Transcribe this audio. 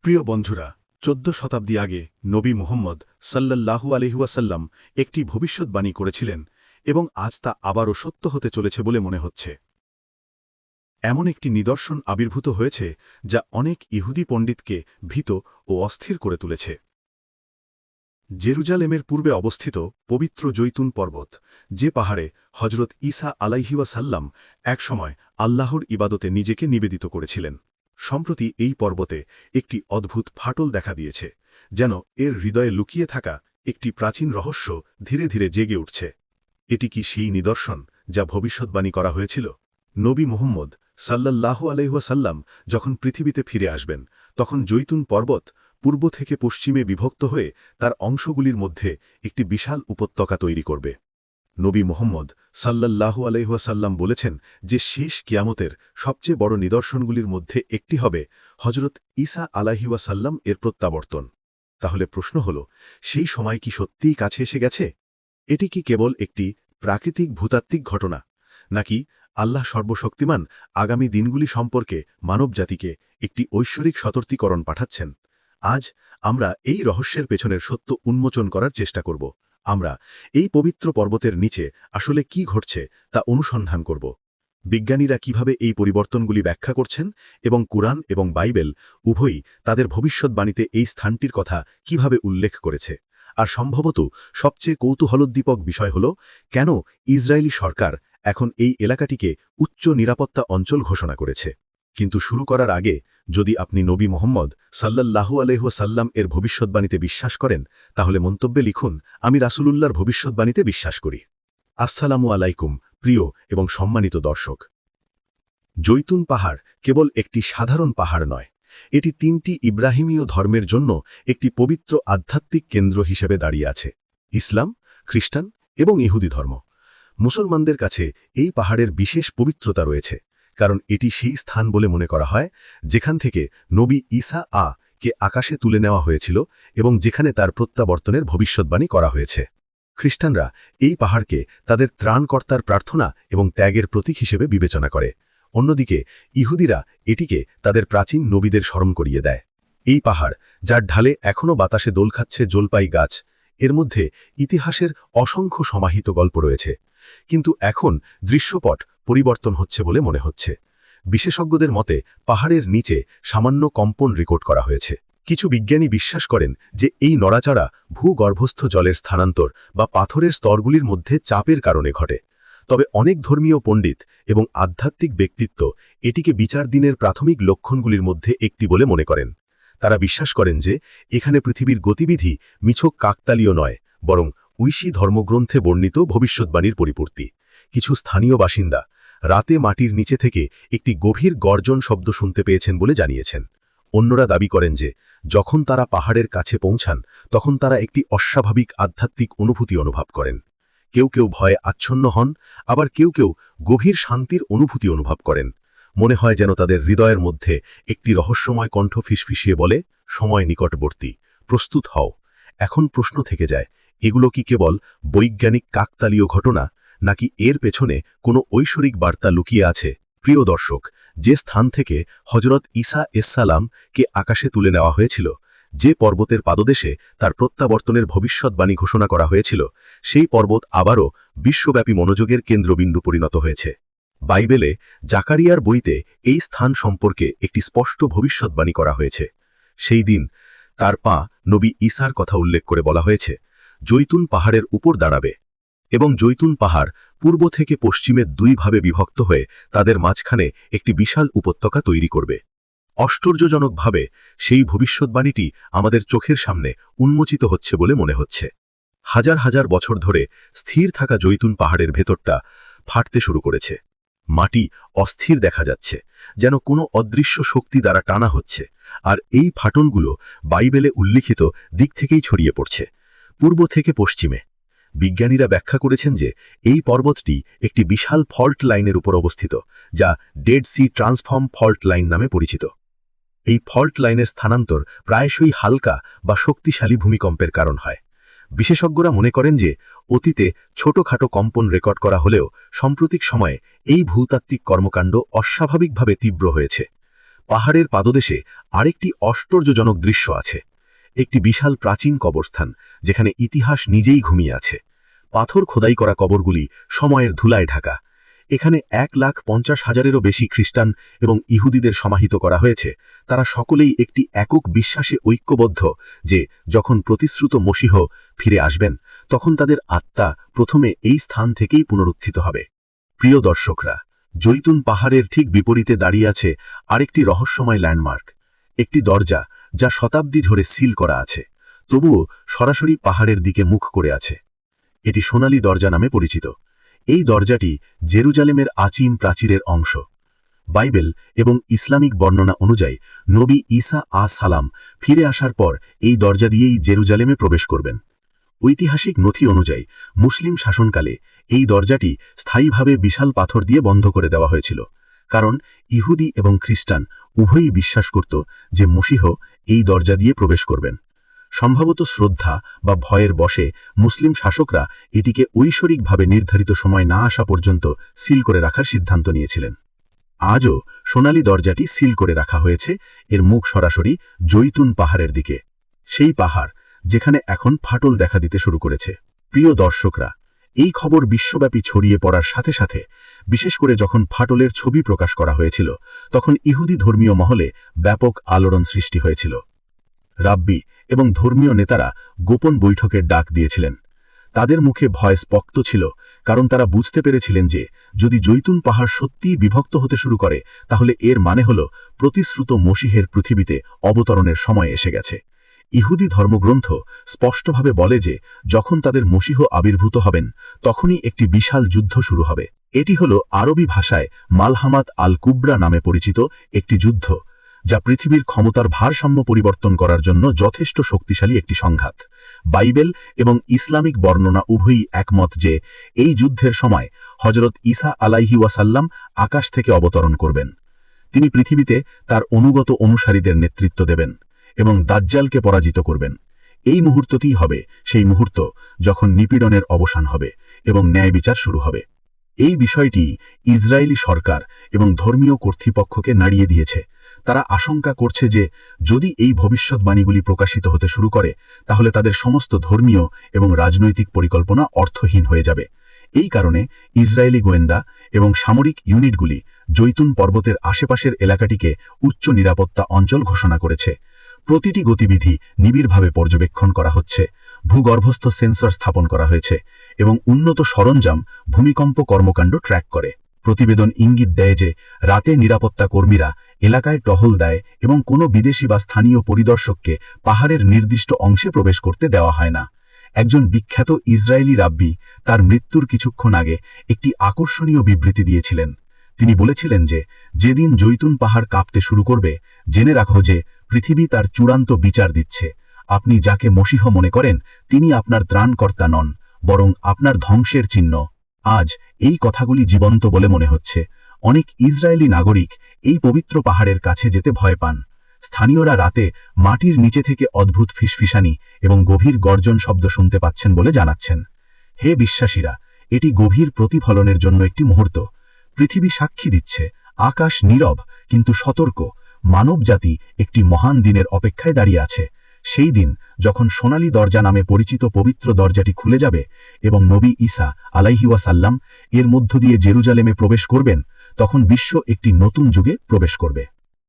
প্রিয় বন্ধুরা, ১৪ শতাব্দী আগে নবী মুহাম্মদ সাল্লাল্লাহু আলাইহি ওয়াসাল্লাম একটি ভবিষ্যদ্বাণী করেছিলেন এবং আজ তা আবারও সত্য হতে চলেছে বলে মনে হচ্ছে। এমন একটি নিদর্শন আবির্ভূত হয়েছে যা অনেক ইহুদি পণ্ডিতকে ভীত ও অস্থির করে তুলেছে। জেরুজালেমের পূর্বে অবস্থিত পবিত্র জৈতুন পর্বত, যে পাহাড়ে হজরত ঈসা আলাইহি ওয়াসাল্লাম একসময় আল্লাহর ইবাদতে নিজেকে নিবেদিত করেছিলেন, সম্প্রতি এই পর্বতে একটি অদ্ভুত ফাটল দেখা দিয়েছে, যেন এর হৃদয়ে লুকিয়ে থাকা একটি প্রাচীন রহস্য ধীরে ধীরে জেগে উঠছে। এটি কি সেই নিদর্শন যা ভবিষ্যদ্বাণী করা হয়েছিল? নবী মুহাম্মদ সাল্লাল্লাহু আলাইহি ওয়াসাল্লাম যখন পৃথিবীতে ফিরে আসবেন, তখন জৈতুন পর্বত পূর্ব থেকে পশ্চিমে বিভক্ত হয়ে তার অংশগুলির মধ্যে একটি বিশাল উপত্যকা তৈরি করবে। নবী মুহাম্মদ সাল্লাল্লাহু আলাইহি ওয়াসাল্লাম বলেছেন যে শেষ কিয়ামতের সবচেয়ে বড় নিদর্শনগুলির মধ্যে একটি হবে হজরত ঈসা আলাইহি ওয়াসাল্লাম এর প্রত্যাবর্তন। তাহলে প্রশ্ন হল, সেই সময় কি সত্যিই কাছে এসে গেছে? এটি কি কেবল একটি প্রাকৃতিক ভূতাত্ত্বিক ঘটনা, নাকি আল্লাহ সর্বশক্তিমান আগামী দিনগুলি সম্পর্কে মানবজাতিকে একটি ঐশ্বরিক সতর্কীকরণ পাঠাচ্ছেন? আজ আমরা এই রহস্যের পেছনের সত্য উন্মোচন করার চেষ্টা করব। আমরা এই পবিত্র পর্বতের নিচে আসলে কি ঘটছে তা অনুসন্ধান করব। বিজ্ঞানীরা কিভাবে এই পরিবর্তনগুলি ব্যাখ্যা করছেন এবং কুরআন এবং বাইবেল উভয়ই তাদের ভবিষ্যদ্বাণীতে এই স্থানটির কথা কিভাবে উল্লেখ করেছে। আর সম্ভবত সবচেয়ে কৌতূহলোদ্দীপক বিষয় হল, কেন ইসরায়েলি সরকার এখন এই এলাকাটিকে উচ্চ নিরাপত্তা অঞ্চল ঘোষণা করেছে। কিন্তু শুরু করার আগে, যদি আপনি নবী মুহাম্মদ সাল্লাল্লাহু আলাইহি ওয়াসাল্লাম এর ভবিষ্যদ্বাণীতে বিশ্বাস করেন, তাহলে মন্তব্যে লিখুন, আমি রাসূলুল্লাহর ভবিষ্যদ্বাণীতে বিশ্বাস করি। আসসালামু আলাইকুম প্রিয় এবং সম্মানিত দর্শক। জৈতুন পাহাড় কেবল একটি সাধারণ পাহাড় নয়, এটি তিনটি ইব্রাহিমীয় ধর্মের জন্য একটি পবিত্র আধ্যাত্মিক কেন্দ্র হিসেবে দাঁড়িয়ে আছে: ইসলাম, খ্রিস্টান এবং ইহুদি ধর্ম। মুসলমানদের কাছে এই পাহাড়ের বিশেষ পবিত্রতা রয়েছে, কারণ এটি সেই স্থান বলে মনে করা হয় যেখান থেকে নবী ঈসা কে আকাশে তুলে নেওয়া হয়েছিল এবং যেখানে তার প্রত্যাবর্তনের ভবিষ্যদ্বাণী করা হয়েছে। খ্রিস্টানরা এই পাহাড়কে তাদের ত্রাণকর্তার প্রার্থনা এবং ত্যাগের প্রতীক হিসেবে বিবেচনা করে। অন্যদিকে ইহুদিরা এটিকে তাদের প্রাচীন নবীদের স্মরণ করিয়ে দেয়। এই পাহাড়, যার ঢালে এখনও বাতাসে দোল খাচ্ছে জলপাই গাছ, এর মধ্যে ইতিহাসের অসংখ্য সমাহিত গল্প রয়েছে। কিন্তু এখন দৃশ্যপট পরিবর্তন হচ্ছে বলে মনে হচ্ছে। বিশেষজ্ঞদের মতে পাহাড়ের নিচে সামান্য কম্পন রেকর্ড করা হয়েছে। কিছু বিজ্ঞানী বিশ্বাস করেন যে এই নড়াচড়া ভূগর্ভস্থ জলের স্থানান্তর বা পাথরের স্তরগুলির মধ্যে চাপের কারণে ঘটে। তবে অনেক ধর্মীয় পণ্ডিত এবং আধ্যাত্মিক ব্যক্তিত্ব এটিকে বিচার দিনের প্রাথমিক লক্ষণগুলির মধ্যে একটি বলে মনে করেন। তারা বিশ্বাস করেন যে এখানে পৃথিবীর গতিবিধি মিছক কাকতালীয় নয়, বরং ঐশী ধর্মগ্রন্থে বর্ণিত ভবিষ্যদ্বাণীর পরিপূর্তি। কিছু স্থানীয় বাসিন্দা রাতে মাটির নিচে থেকে একটি গভীর গর্জন শব্দ শুনতে পেয়েছেন বলে জানিয়েছেন। অন্যরা দাবি করেন যে যখন তারা পাহাড়ের কাছে পৌঁছান, তখন তারা একটি অস্বাভাবিক আধ্যাত্মিক অনুভূতি অনুভব করেন। কেউ কেউ ভয়ে আচ্ছন্ন হন, আবার কেউ কেউ গভীর শান্তির অনুভূতি অনুভব করেন। মনে হয় যেন তাদের হৃদয়ের মধ্যে একটি রহস্যময় কণ্ঠ ফিসফিসিয়ে বলে, সময় নিকটবর্তী, প্রস্তুত হও। এখন প্রশ্ন থেকে যায়, এগুলো কি কেবল বৈজ্ঞানিক কাকতালীয় ঘটনা, নাকি এর পেছনে কোনো ঐশ্বরিক বার্তা লুকিয়ে আছে? প্রিয় দর্শক, যে স্থান থেকে হজরত ঈসা কে আকাশে তুলে নেওয়া হয়েছিল, যে পর্বতের পাদদেশে তার প্রত্যাবর্তনের ভবিষ্যদ্বাণী ঘোষণা করা হয়েছিল, সেই পর্বত আবারও বিশ্বব্যাপী মনোযোগের কেন্দ্রবিন্দু পরিণত হয়েছে। বাইবেলে জাকারিয়ার বইতে এই স্থান সম্পর্কে একটি স্পষ্ট ভবিষ্যদ্বাণী করা হয়েছে। সেই দিন তার পা নবী ঈসার কথা উল্লেখ করে বলা হয়েছে, জৈতুন পাহাড়ের উপর দাঁড়াবে এবং জৈতুন পাহাড় পূর্ব থেকে পশ্চিমে দুই ভাবে বিভক্ত হয়ে তাদের মাঝখানে একটি বিশাল উপত্যকা তৈরি করবে। আশ্চর্যজনকভাবে সেই ভবিষ্যদ্বাণীটি আমাদের চোখের সামনে উন্মোচিত হচ্ছে বলে মনে হচ্ছে। হাজার হাজার বছর ধরে স্থির থাকা জৈতুন পাহাড়ের ভেতরটা ফাটতে শুরু করেছে। মাটি অস্থির দেখা যাচ্ছে, যেন কোনো অদৃশ্য শক্তি দ্বারা টানা হচ্ছে, আর এই ফাটনগুলো বাইবেলে উল্লিখিত দিক থেকেই ছড়িয়ে পড়ছে, পূর্ব থেকে পশ্চিমে। বিজ্ঞানীরা ব্যাখ্যা করেছেন যে এই পর্বতটি একটি বিশাল ফল্ট লাইনের উপর অবস্থিত, যা Dead Sea transform fault line নামে পরিচিত। এই ফল্ট লাইনের স্থানান্তর প্রায়শই হালকা বা শক্তিশালী ভূমিকম্পের কারণ হয়। বিশেষজ্ঞরা মনে করেন যে অতীতে ছোটখাটো কম্পন রেকর্ড করা হলেও সাম্প্রতিক সময়ে এই ভূতাত্ত্বিক কর্মকাণ্ড অস্বাভাবিকভাবে তীব্র হয়েছে। পাহাড়ের পাদদেশে আরেকটি আশ্চর্যজনক দৃশ্য আছে। একটি বিশাল প্রাচীন কবরস্থান, যেখানে ইতিহাস নিজেই ঘুমিয়ে আছে। পাথর খোদাই করা কবরগুলি সময়ের ধুলায় ঢাকা। এখানে 1,50,000-এরও বেশি খ্রিস্টান এবং ইহুদিদের সমাহিত করা হয়েছে। তারা সকলেই একটি একক বিশ্বাসে ঐক্যবদ্ধ যে যখন প্রতিশ্রুত মসীহ ফিরে আসবেন, তখন তাদের আত্মা প্রথমে এই স্থান থেকেই পুনরুত্থিত হবে। প্রিয় দর্শকরা, জৈতুন পাহাড়ের ঠিক বিপরীতে দাঁড়িয়ে আছে আরেকটি রহস্যময় ল্যান্ডমার্ক, একটি দরজা যা শতাব্দী ধরে সিল করা আছে, তবুও সরাসরি পাহাড়ের দিকে মুখ করে আছে। এটি সোনালী দরজা নামে পরিচিত। এই দরজাটি জেরুজালেমের প্রাচীরের অংশ। বাইবেল এবং ইসলামিক বর্ণনা অনুযায়ী নবী ঈসা সালাম ফিরে আসার পর এই দরজা দিয়েই জেরুজালেমে প্রবেশ করবেন। ঐতিহাসিক নথি অনুযায়ী মুসলিম শাসনকালে এই দরজাটি স্থায়ীভাবে বিশাল পাথর দিয়ে বন্ধ করে দেওয়া হয়েছিল, কারণ ইহুদি এবং খ্রিস্টান উভয়ই বিশ্বাস করত যে মসীহ এই দরজা দিয়ে প্রবেশ করবেন। সম্ভবত শ্রদ্ধা বা ভয়ের বশে মুসলিম শাসকরা এটিকে ঐশ্বরিকভাবে নির্ধারিত সময় না আসা পর্যন্ত সিল করে রাখার সিদ্ধান্ত নিয়েছিলেন। আজও সোনালী দরজাটি সিল করে রাখা হয়েছে, এর মুখ সরাসরি জৈতুন পাহাড়ের দিকে, সেই পাহাড় যেখানে এখন ফাটল দেখা দিতে শুরু করেছে। প্রিয় দর্শকরা, এই খবর বিশ্বব্যাপী ছড়িয়ে পড়ার সাথে সাথে, বিশেষ করে যখন ফাটলের ছবি প্রকাশ করা হয়েছিল, তখন ইহুদি ধর্মীয় মহলে ব্যাপক আলোড়ন সৃষ্টি হয়েছিল। রাব্বি এবং ধর্মীয় নেতারা গোপন বৈঠকের ডাক দিয়েছিলেন। তাদের মুখে ভয় স্পষ্ট ছিল, কারণ তারা বুঝতে পেরেছিলেন যে যদি জৈতুন পাহাড় সত্যিই বিভক্ত হতে শুরু করে, তাহলে এর মানে হল প্রতিশ্রুত মসীহের পৃথিবীতে অবতরণের সময় এসে গেছে। ইহুদি ধর্মগ্রন্থ স্পষ্টভাবে বলে যে যখন তাদের মসীহ আবির্ভূত হবেন, তখনই একটি বিশাল যুদ্ধ শুরু হবে। এটি হল আরবি ভাষায় মালহামাত আল কুবরা নামে পরিচিত একটি যুদ্ধ, যা পৃথিবীর ক্ষমতার ভারসাম্য পরিবর্তন করার জন্য যথেষ্ট শক্তিশালী একটি সংঘাত। বাইবেল এবং ইসলামিক বর্ণনা উভয়ই একমত যে এই যুদ্ধের সময় হযরত ঈসা আলাইহি ওয়াসাল্লাম আকাশ থেকে অবতরণ করবেন। তিনি পৃথিবীতে তার অনুগত অনুসারীদের নেতৃত্ব দেবেন এবং দাজ্জালকে পরাজিত করবেন। এই মুহূর্তটিই হবে সেই মুহূর্ত যখন নিপীড়নের অবসান হবে এবং ন্যায় বিচার শুরু হবে। এই বিষয়টি ইসরায়েলি সরকার এবং ধর্মীয় কর্তৃপক্ষকে নাড়িয়ে দিয়েছে। তারা আশঙ্কা করছে যে যদি এই ভবিষ্যৎবাণীগুলি প্রকাশিত হতে শুরু করে, তাহলে তাদের সমস্ত ধর্মীয় এবং রাজনৈতিক পরিকল্পনা অর্থহীন হয়ে যাবে। এই কারণে ইসরায়েলি গোয়েন্দা এবং সামরিক ইউনিটগুলি জৈতুন পর্বতের আশেপাশের এলাকাটিকে উচ্চ নিরাপত্তা অঞ্চল ঘোষণা করেছে। প্রতিটি গতিবিধি নিবিড়ভাবে পর্যবেক্ষণ করা হচ্ছে, ভূগর্ভস্থ সেন্সর স্থাপন করা হয়েছে এবং উন্নত সরঞ্জাম ভূমিকম্প কর্মকাণ্ড ট্র্যাক করে। প্রতিবেদন ইঙ্গিত দেয় যে রাতে নিরাপত্তা কর্মীরা এলাকায় টহল দেয় এবং কোনো বিদেশি বা স্থানীয় পরিদর্শককে পাহাড়ের নির্দিষ্ট অংশে প্রবেশ করতে দেওয়া হয় না। একজন বিখ্যাত ইসরায়েলি রাব্বি তার মৃত্যুর কিছুক্ষণ আগে একটি আকর্ষণীয় বিবৃতি দিয়েছিলেন। তিনি বলেছিলেন যে যেদিন জৈতুন পাহাড় কাঁপতে শুরু করবে, জেনে রাখো যে পৃথিবী তার চূড়ান্ত বিচার দিচ্ছে। আপনি যাকে মসীহ মনে করেন, তিনি আপনার ত্রাণকর্তা নন, বরং আপনার ধ্বংসের চিহ্ন। আজ এই কথাগুলি জীবন্ত বলে মনে হচ্ছে। অনেক ইসরায়েলি নাগরিক এই পবিত্র পাহাড়ের কাছে যেতে ভয় পান। স্থানীয়রা রাতে মাটির নিচে থেকে অদ্ভুত ফিসফিসানি এবং গভীর গর্জন শব্দ শুনতে পাচ্ছেন বলে জানাচ্ছেন। হে বিশ্বাসীরা, এটি গভীর প্রতিফলনের জন্য একটি মুহূর্ত। পৃথিবী সাক্ষী দিচ্ছে, আকাশ নীরব কিন্তু সতর্ক। মানবজাতি একটি মহান দিনের অপেক্ষায় দাঁড়িয়ে আছে, সেই দিন যখন সোনালী দরজা নামে পরিচিত পবিত্র দরজাটি খুলে যাবে এবং নবী ঈসা আলাইহি ওয়াসাল্লাম এর মধ্য দিয়ে জেরুজালেমে প্রবেশ করবেন। তখন বিশ্ব একটি নতুন যুগে প্রবেশ করবে।